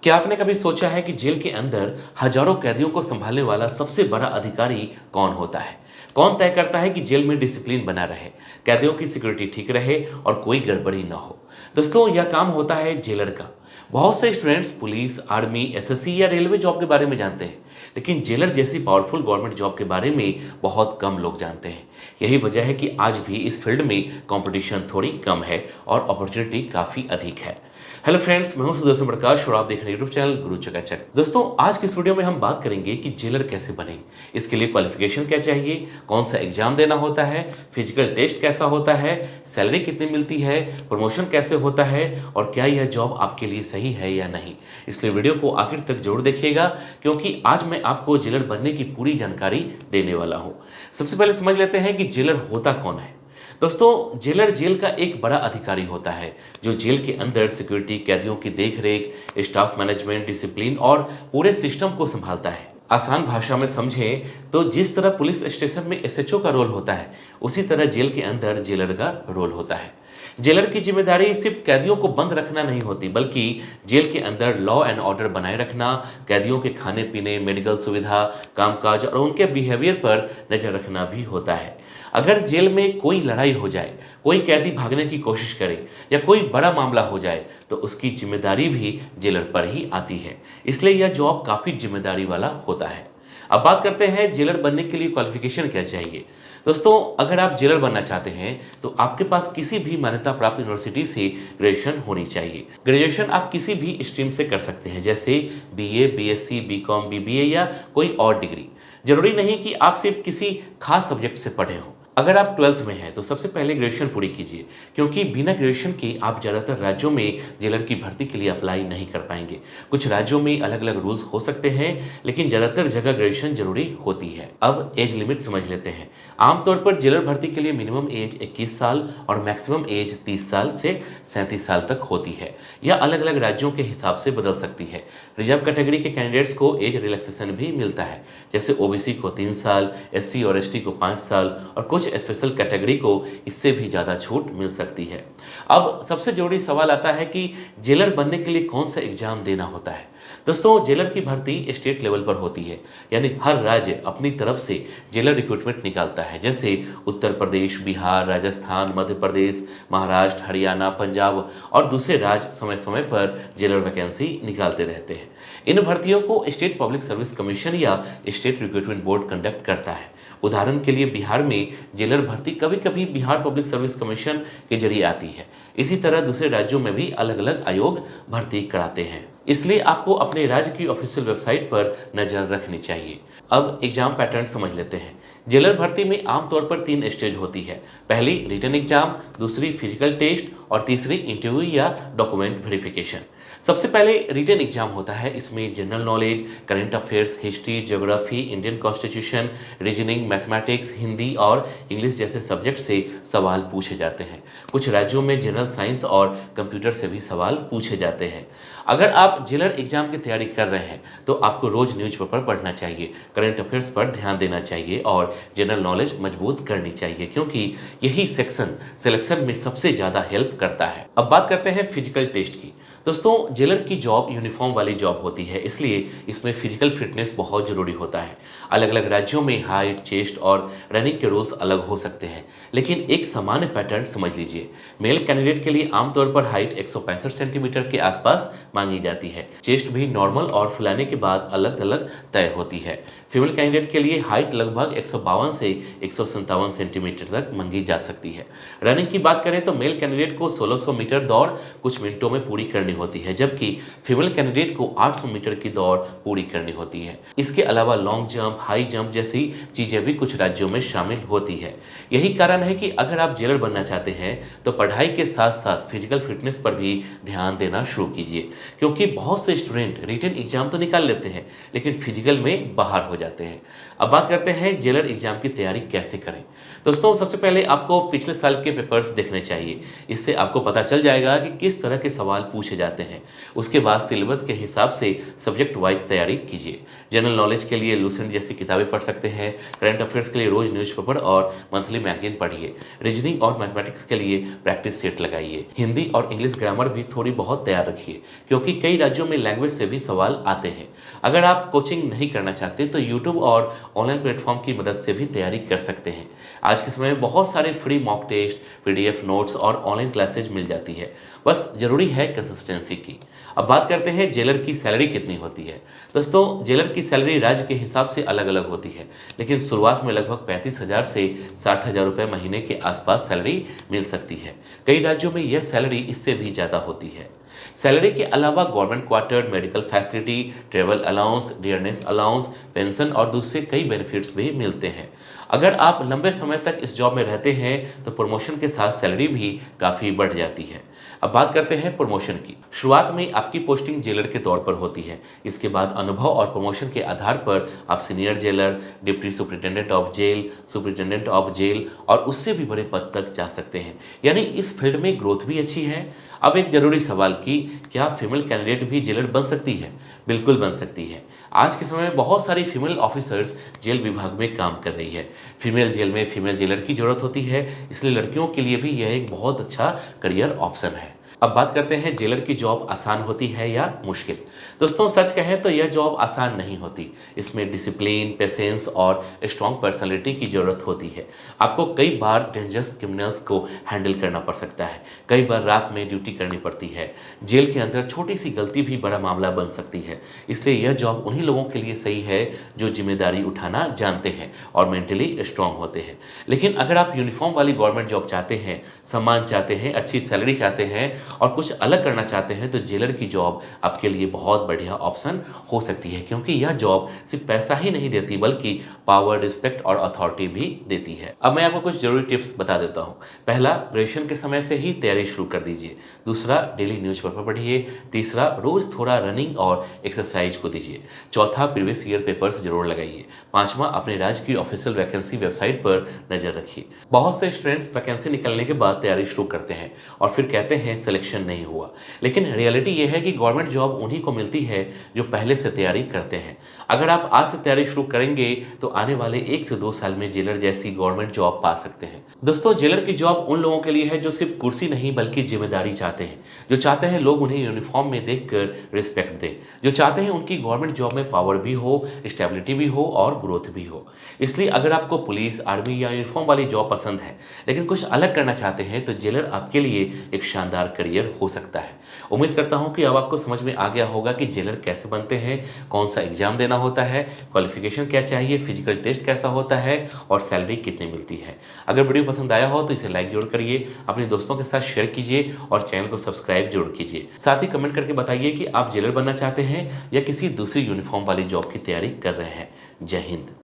क्या आपने कभी सोचा है कि जेल के अंदर हजारों कैदियों को संभालने वाला सबसे बड़ा अधिकारी कौन होता है? कौन तय करता है कि जेल में डिसिप्लिन बना रहे, कैदियों की सिक्योरिटी ठीक रहे और कोई गड़बड़ी ना हो? दोस्तों, यह काम होता है जेलर का। बहुत से स्टूडेंट्स पुलिस, आर्मी, एसएससी या रेलवे जॉब के बारे में जानते हैं, लेकिन जेलर जैसी पावरफुल गवर्नमेंट जॉब के बारे में बहुत कम लोग जानते हैं। यही वजह है कि आज भी इस फील्ड में कंपटीशन थोड़ी कम है और अपॉर्चुनिटी काफ़ी अधिक है। हेलो फ्रेंड्स, मैं हूं सुदर्शन प्रकाश और आप देख रहे हैं यूट्यूब चैनल गुरु चकाचक। दोस्तों, आज की इस वीडियो में हम बात करेंगे कि जेलर कैसे बने, इसके लिए क्वालिफिकेशन क्या चाहिए, कौन सा एग्जाम देना होता है, फिजिकल टेस्ट कैसा होता है, सैलरी कितनी मिलती है, प्रमोशन कैसे होता है और क्या यह जॉब आपके लिए सही है या नहीं। इसलिए वीडियो को आखिर तक जरूर देखिएगा, क्योंकि आज मैं आपको जेलर बनने की पूरी जानकारी देने वाला हूं। सबसे पहले समझ लेते हैं कि जेलर होता कौन है। दोस्तों, जेलर जेल का एक बड़ा अधिकारी होता है जो जेल के अंदर सिक्योरिटी, कैदियों की देखरेख, स्टाफ मैनेजमेंट, डिसिप्लिन और पूरे सिस्टम को संभालता है। आसान भाषा में समझें तो जिस तरह पुलिस स्टेशन में एसएचओ का रोल होता है, उसी तरह जेल के अंदर जेलर का रोल होता है। जेलर की जिम्मेदारी सिर्फ कैदियों को बंद रखना नहीं होती, बल्कि जेल के अंदर लॉ एंड ऑर्डर बनाए रखना, कैदियों के खाने पीने, मेडिकल सुविधा, कामकाज और उनके बिहेवियर पर नजर रखना भी होता है। अगर जेल में कोई लड़ाई हो जाए, कोई कैदी भागने की कोशिश करे या कोई बड़ा मामला हो जाए, तो उसकी जिम्मेदारी भी जेलर पर ही आती है। इसलिए यह जॉब काफ़ी जिम्मेदारी वाला होता है। अब बात करते हैं जेलर बनने के लिए क्वालिफिकेशन क्या चाहिए। दोस्तों, अगर आप जेलर बनना चाहते हैं तो आपके पास किसी भी मान्यता प्राप्त यूनिवर्सिटी से ग्रेजुएशन होनी चाहिए। ग्रेजुएशन आप किसी भी स्ट्रीम से कर सकते हैं, जैसे बीए, बीएससी, बीकॉम, बीबीए या कोई और डिग्री। जरूरी नहीं कि आप सिर्फ किसी खास सब्जेक्ट से पढ़े हों। अगर आप 12th में हैं तो सबसे पहले ग्रेजुएशन पूरी कीजिए, क्योंकि बिना ग्रेजुएशन के आप ज़्यादातर राज्यों में जेलर की भर्ती के लिए अप्लाई नहीं कर पाएंगे। कुछ राज्यों में अलग अलग रूल्स हो सकते हैं, लेकिन ज़्यादातर जगह ग्रेजुएशन जरूरी होती है। अब एज लिमिट समझ लेते हैं। आमतौर पर जेलर भर्ती के लिए मिनिमम एज 21 साल और मैक्सिमम एज 30 साल से 37 साल तक होती है। यह अलग अलग राज्यों के हिसाब से बदल सकती है। रिजर्व कैटेगरी के कैंडिडेट्स को एज रिलैक्सेशन भी मिलता है, जैसे ओबीसी को 3 साल, एससी और एसटी को 5 साल और कुछ स्पेशल कैटेगरी को इससे भी ज़्यादा छूट मिल सकती है। अब सबसे जरूरी सवाल आता है कि जेलर बनने के लिए कौन सा एग्जाम देना होता है। दोस्तों, जेलर की भर्ती स्टेट लेवल पर होती है, यानी हर राज्य अपनी तरफ से जेलर रिक्रूटमेंट निकालता है, जैसे उत्तर प्रदेश, बिहार, राजस्थान, मध्य प्रदेश, महाराष्ट्र, हरियाणा, पंजाब और दूसरे राज्य समय समय पर जेलर वैकेंसी निकालते रहते हैं। इन भर्तियों को स्टेट पब्लिक सर्विस कमीशन या स्टेट रिक्रूटमेंट बोर्ड कंडक्ट करता है। उदाहरण के लिए बिहार में जेलर भर्ती कभी कभी बिहार पब्लिक सर्विस कमीशन के जरिए आती है। इसी तरह दूसरे राज्यों में भी अलग अलग आयोग भर्ती कराते हैं, इसलिए आपको अपने राज्य की ऑफिशियल वेबसाइट पर नजर रखनी चाहिए। अब एग्जाम पैटर्न समझ लेते हैं। जेलर भर्ती में आमतौर पर 3 स्टेज होती है। पहली रिटन एग्जाम, दूसरी फिजिकल टेस्ट और तीसरी इंटरव्यू या डॉक्यूमेंट वेरिफिकेशन। सबसे पहले रिटन एग्जाम होता है। इसमें general knowledge, current affairs, history, geography, Indian constitution, reasoning, mathematics, Hindi और इंग्लिश जैसे सब्जेक्ट से सवाल पूछे जाते हैं। कुछ राज्यों में जनरल साइंस और कंप्यूटर से भी सवाल पूछे जाते हैं। अगर आप जेलर एग्जाम की तैयारी कर रहे हैं तो आपको रोज न्यूज़पेपर पढ़ना चाहिए, करंट अफेयर्स पर ध्यान देना चाहिए और जनरल नॉलेज मजबूत करनी चाहिए, क्योंकि यही सेक्शन सिलेक्शन में सबसे ज़्यादा हेल्प करता है। अब बात करते हैं फिजिकल टेस्ट की। दोस्तों, जेलर की जॉब यूनिफॉर्म वाली जॉब होती है, इसलिए इसमें फिजिकल फिटनेस बहुत जरूरी होता है। अलग अलग राज्यों में हाइट, चेस्ट और रनिंग के रूल्स अलग हो सकते हैं, लेकिन एक सामान्य पैटर्न समझ लीजिए। मेल कैंडिडेट के लिए आमतौर पर हाइट 165 सेंटीमीटर के आसपास मांगी जाती है। चेस्ट भी नॉर्मल और फुलाने के बाद अलग अलग तय होती है। फीमेल कैंडिडेट के लिए हाइट लगभग 152 से 157 सेंटीमीटर तक मांगी जा सकती है। रनिंग की बात करें तो मेल कैंडिडेट को 1600 मीटर दौड़ कुछ मिनटों में पूरी करनी होती है, जबकि फीमेल कैंडिडेट को 800 मीटर की दौड़ पूरी करनी होती है। इसके अलावा लॉन्ग जंप, हाई जंप जैसी चीजें भी कुछ राज्यों में शामिल होती है। यही कारण है कि अगर आप जेलर बनना चाहते हैं तो पढ़ाई के साथ साथ फिजिकल फिटनेस पर भी ध्यान देना शुरू कीजिए, क्योंकि बहुत से स्टूडेंट रिटन एग्जाम तो निकाल लेते हैं लेकिन फिजिकल में बाहर हो जाते हैं। अब बात करते हैं जेलर एग्जाम की तैयारी कैसे करें। दोस्तों, सबसे पहले आपको पिछले साल के पेपर्स देखने चाहिए। इससे आपको पता चल जाएगा कि किस तरह के सवाल पूछे जाते हैं। उसके बाद सिलेबस के हिसाब से सब्जेक्ट वाइज तैयारी कीजिए। जनरल नॉलेज के लिए लूसेंट जैसी किताबें पढ़ सकते हैं। करंट अफेयर्स के लिए रोज न्यूज़पेपर और मंथली मैगजीन पढ़िए। रीजनिंग और मैथमेटिक्स के लिए प्रैक्टिस सेट लगाइए। हिंदी और इंग्लिश ग्रामर भी थोड़ी बहुत तैयार रखिए, क्योंकि कई राज्यों में लैंग्वेज से भी सवाल आते हैं। अगर आप कोचिंग नहीं करना चाहते तो यूट्यूब और ऑनलाइन प्लेटफॉर्म की मदद से भी तैयारी कर सकते हैं। आज के समय में बहुत सारे free mock test, PDF notes और ऑनलाइन क्लासेज मिल जाती है। बस जरूरी है कंसिस्टेंसी की। अब बात करते हैं जेलर की सैलरी कितनी होती है। दोस्तों, जेलर की सैलरी राज्य के हिसाब से अलग अलग होती है, लेकिन शुरुआत में लगभग 35,000 से 60,000 रुपये महीने के आसपास सैलरी मिल सकती है। कई राज्यों में यह सैलरी इससे भी ज़्यादा होती है। सैलरी के अलावा government quarter, medical facility, travel allowance, dearness allowance, pension और दूसरे कई बेनिफिट्स भी मिलते हैं। अगर आप लंबे समय तक इस जॉब में रहते हैं तो प्रमोशन के साथ सैलरी भी काफ़ी बढ़ जाती है। अब बात करते हैं प्रमोशन की। शुरुआत में आपकी पोस्टिंग जेलर के तौर पर होती है। इसके बाद अनुभव और प्रमोशन के आधार पर आप senior jailer, deputy superintendent of jail, superintendent of jail और उससे भी बड़े पद तक जा सकते हैं। यानी इस फील्ड में ग्रोथ भी अच्छी है। अब एक जरूरी सवाल कि क्या फीमेल कैंडिडेट भी जेलर बन सकती है? बिल्कुल बन सकती है। आज के समय में बहुत सारी फीमेल ऑफिसर्स जेल विभाग में काम कर रही है। फीमेल जेल में फीमेल जेलर की जरूरत होती है, इसलिए लड़कियों के लिए भी यह एक बहुत अच्छा करियर ऑप्शन है। अब बात करते हैं जेलर की जॉब आसान होती है या मुश्किल। दोस्तों, सच कहें तो यह जॉब आसान नहीं होती। इसमें डिसिप्लिन, पेशेंस और स्ट्रॉन्ग पर्सनालिटी की जरूरत होती है। आपको कई बार डेंजरस क्रिमिनल्स को हैंडल करना पड़ सकता है। कई बार रात में ड्यूटी करनी पड़ती है। जेल के अंदर छोटी सी गलती भी बड़ा मामला बन सकती है। इसलिए यह जॉब उन्हीं लोगों के लिए सही है जो जिम्मेदारी उठाना जानते हैं और मेंटली स्ट्रांग होते हैं। लेकिन अगर आप यूनिफॉर्म वाली गवर्नमेंट जॉब चाहते हैं, सम्मान चाहते हैं, अच्छी सैलरी चाहते हैं और कुछ अलग करना चाहते हैं तो जेलर की जॉब आपके लिए बहुत बढ़िया ऑप्शन हो सकती है, क्योंकि यह जॉब सिर्फ पैसा ही नहीं देती बल्कि पावर, रिस्पेक्ट और अथॉरिटी भी देती है। अब मैं आपको कुछ जरूरी टिप्स बता देता हूँ। पहला, ग्रेजुएशन के समय से ही तैयारी शुरू कर दीजिए। दूसरा, डेली न्यूज़पेपर पढ़िए। तीसरा, रोज थोड़ा रनिंग और एक्सरसाइज को दीजिए। चौथा, प्रीवियस ईयर पेपर्स जरूर लगाइए। पांचवा, अपने राज्य की ऑफिशियल वैकेंसी वेबसाइट पर नजर रखिए। बहुत से स्टूडेंट्स वैकेंसी निकलने के बाद तैयारी शुरू करते हैं और फिर कहते हैं सिलेक्शन नहीं हुआ। लेकिन रियलिटी यह है कि गवर्नमेंट जॉब उन्हीं को मिलती है जो पहले से तैयारी करते हैं। अगर आप आज से तैयारी शुरू करेंगे तो आने वाले 1 से 2 साल में जेलर जैसी गवर्नमेंट जॉब पा सकते हैं। दोस्तों, जेलर की जॉब उन लोगों के लिए है जो सिर्फ कुर्सी नहीं बल्कि जिम्मेदारी चाहते हैं, जो चाहते हैं लोग उन्हें यूनिफॉर्म में देखकर रिस्पेक्ट दें, जो चाहते हैं उनकी गवर्नमेंट जॉब में पावर भी हो, स्टेबिलिटी भी हो और ग्रोथ भी हो। इसलिए अगर आपको पुलिस, आर्मी या यूनिफॉर्म वाली जॉब पसंद है लेकिन कुछ अलग करना चाहते हैं तो जेलर आपके लिए एक शानदार करियर हो सकता है। उम्मीद करता हूं कि अब आपको समझ में आ गया होगा कि जेलर कैसे बनते हैं, कौन सा एग्जाम देना होता है, क्वालिफिकेशन क्या चाहिए, फिजिकल टेस्ट कैसा होता है और सैलरी कितनी मिलती है। अगर वीडियो पसंद आया हो तो इसे लाइक जरूर करिए, अपने दोस्तों के साथ शेयर कीजिए और चैनल को सब्सक्राइब जरूर कीजिए। साथ ही कमेंट करके बताइए कि आप जेलर बनना चाहते हैं या किसी दूसरी यूनिफॉर्म वाली जॉब की तैयारी कर रहे हैं। जय हिंद।